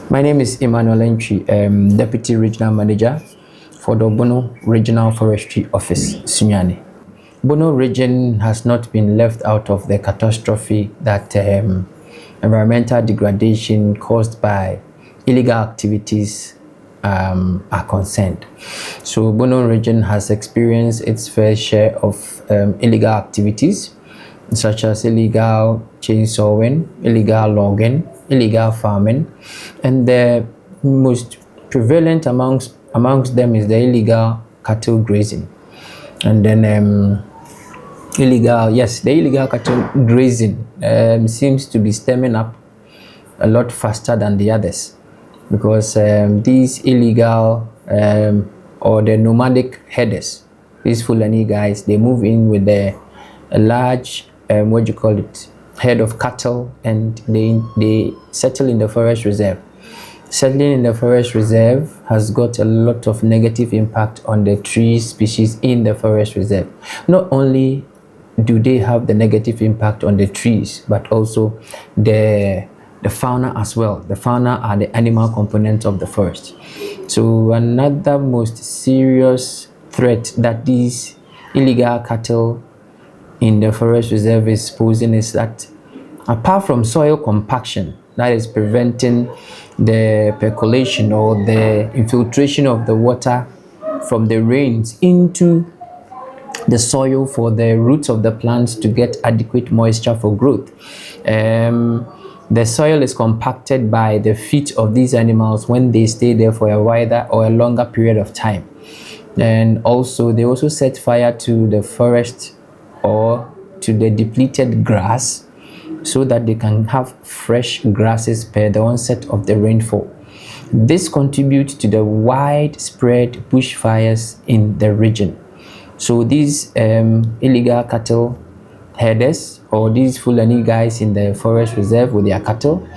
My name is Emmanuel Antwi, Deputy Regional Manager for the Bono Regional Forestry Office, Sunyani. Bono region has not been left out of the catastrophe that environmental degradation caused by illegal activities are concerned. So Bono region has experienced its fair share of illegal activities, such as illegal chainsawing, illegal logging, illegal farming, and the most prevalent amongst them is the illegal cattle grazing. And then the illegal cattle grazing seems to be stemming up a lot faster than the others, because these illegal or the nomadic herders, these Fulani guys, they move in with a large herd of cattle, and they settle in the forest reserve. Settling in the forest reserve has got a lot of negative impact on the tree species in the forest reserve. Not only do they have the negative impact on the trees, but also the fauna as well. The fauna are the animal components of the forest. So another most serious threat that these illegal cattle in the forest reserve is posing is that, apart from soil compaction, that is preventing the percolation or the infiltration of the water from the rains into the soil for the roots of the plants to get adequate moisture for growth. The soil is compacted by the feet of these animals when they stay there for a wider or a longer period of time. And also they also set fire to the forest or to the depleted grass, so that they can have fresh grasses per the onset of the rainfall. This contributes to the widespread bushfires in the region. So these illegal cattle herders, or these Fulani guys in the forest reserve with their cattle,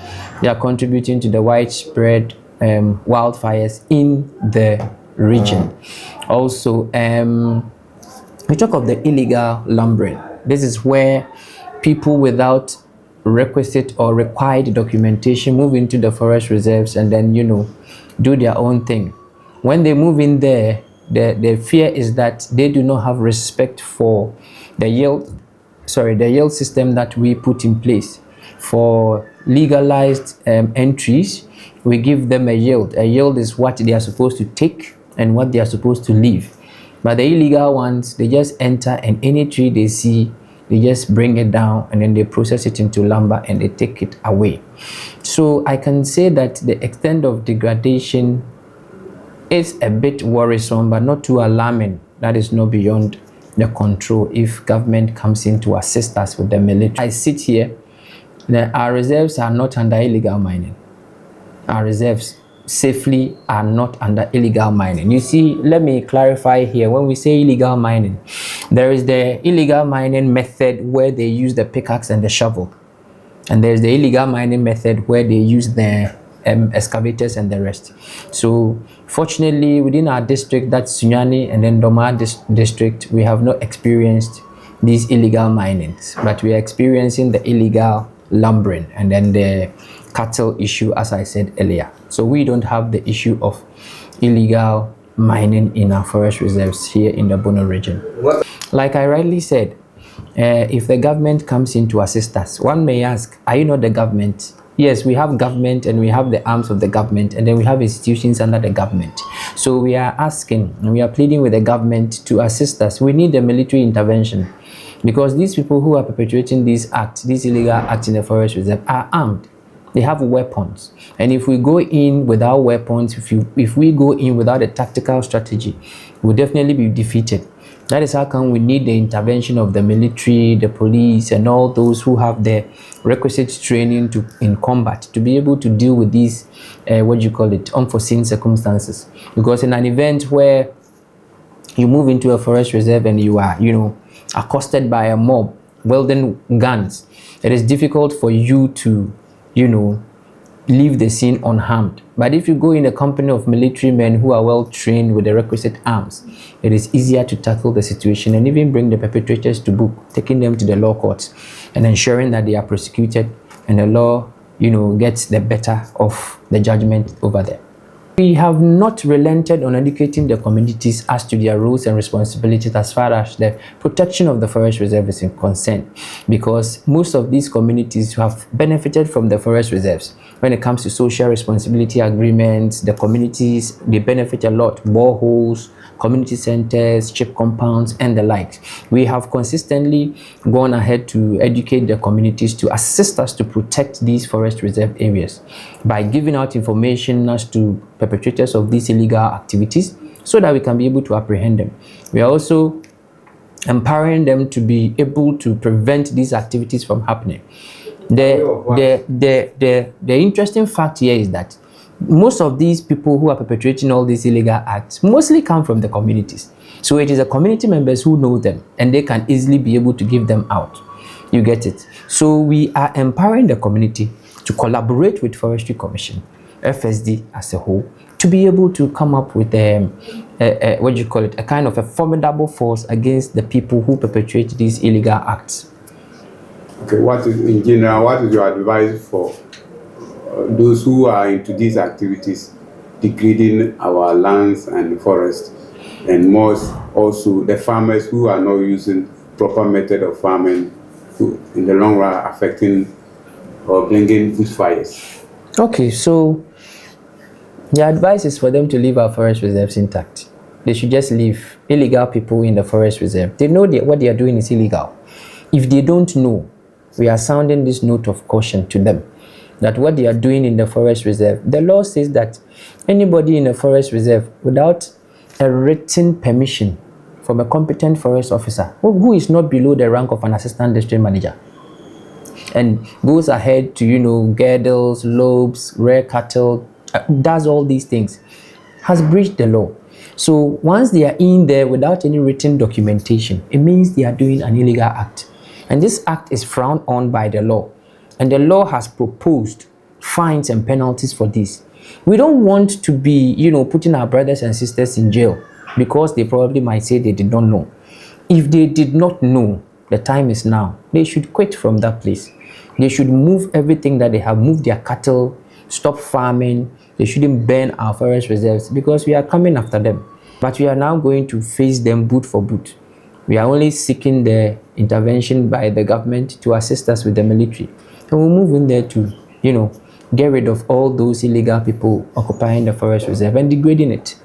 they are contributing to the widespread wildfires in the region. Also, we talk of the illegal lumbering. This is where people without requisite or required documentation move into the forest reserves and then, do their own thing. When they move in there, the fear is that they do not have respect for the yield system that we put in place. For legalized entries, we give them a yield. A yield is what they are supposed to take and what they are supposed to leave. But the illegal ones, they just enter, and any tree they see, they just bring it down and then they process it into lumber and they take it away. So I can say that the extent of degradation is a bit worrisome, but not too alarming. That is not beyond the control if government comes in to assist us with the military. I sit here, our reserves are not under illegal mining. Our reserves safely are not under illegal mining. You see, let me clarify here. When we say illegal mining, there is the illegal mining method where they use the pickaxe and the shovel, and there's the illegal mining method where they use the excavators and the rest. So fortunately, within our district, that's Sunyani and then Doma district, we have not experienced these illegal minings, but we are experiencing the illegal lumbering and then the cattle issue, as I said earlier. So we don't have the issue of illegal mining in our forest reserves here in the Bono region. Like I rightly said, if the government comes in to assist us, one may ask, are you not the government? Yes, we have government and we have the arms of the government, and then we have institutions under the government. So we are asking and we are pleading with the government to assist us. We need the military intervention, because these people who are perpetrating these illegal acts in the forest reserve are armed. They have weapons, and if we go in without weapons, if we go in without a tactical strategy, we'll definitely be defeated. That is how come we need the intervention of the military, the police, and all those who have the requisite training in combat to be able to deal with these unforeseen circumstances. Because in an event where you move into a forest reserve and you are accosted by a mob wielding guns, it is difficult for you to leave the scene unharmed. But if you go in a company of military men who are well trained with the requisite arms, it is easier to tackle the situation and even bring the perpetrators to book, taking them to the law courts and ensuring that they are prosecuted and the law gets the better of the judgment over there. We have not relented on educating the communities as to their roles and responsibilities as far as the protection of the forest reserve is concerned, because most of these communities have benefited from the forest reserves. When it comes to social responsibility agreements, the communities, they benefit a lot. Boreholes, community centers, chip compounds, and the likes. We have consistently gone ahead to educate the communities to assist us to protect these forest reserve areas by giving out information as to perpetrators of these illegal activities so that we can be able to apprehend them. We are also empowering them to be able to prevent these activities from happening. The interesting fact here is that most of these people who are perpetrating all these illegal acts mostly come from the communities. So it is the community members who know them, and they can easily be able to give them out. You get it? So we are empowering the community to collaborate with Forestry Commission, FSD as a whole, to be able to come up with a kind of a formidable force against the people who perpetrate these illegal acts. Okay, in general, what is your advice for those who are into these activities, degrading our lands and forests, and most also the farmers who are not using proper method of farming, who in the long run affecting or bringing bushfires? Okay, so the advice is for them to leave our forest reserves intact. They should just leave illegal people in the forest reserve. They know what they are doing is illegal. If they don't know, we are sounding this note of caution to them that what they are doing in the forest reserve, the law says that anybody in a forest reserve without a written permission from a competent forest officer who is not below the rank of an assistant district manager and goes ahead to girdles, lobes, rare cattle, does all these things, has breached the law. So once they are in there without any written documentation, it means they are doing an illegal act, and this act is frowned on by the law. And the law has proposed fines and penalties for this. We don't want to be, putting our brothers and sisters in jail because they probably might say they did not know. If they did not know, the time is now. They should quit from that place. They should move everything that they have, move their cattle, stop farming. They shouldn't burn our forest reserves because we are coming after them. But we are now going to face them boot for boot. We are only seeking the intervention by the government to assist us with the military. And we'll move in there to, get rid of all those illegal people occupying the forest reserve and degrading it.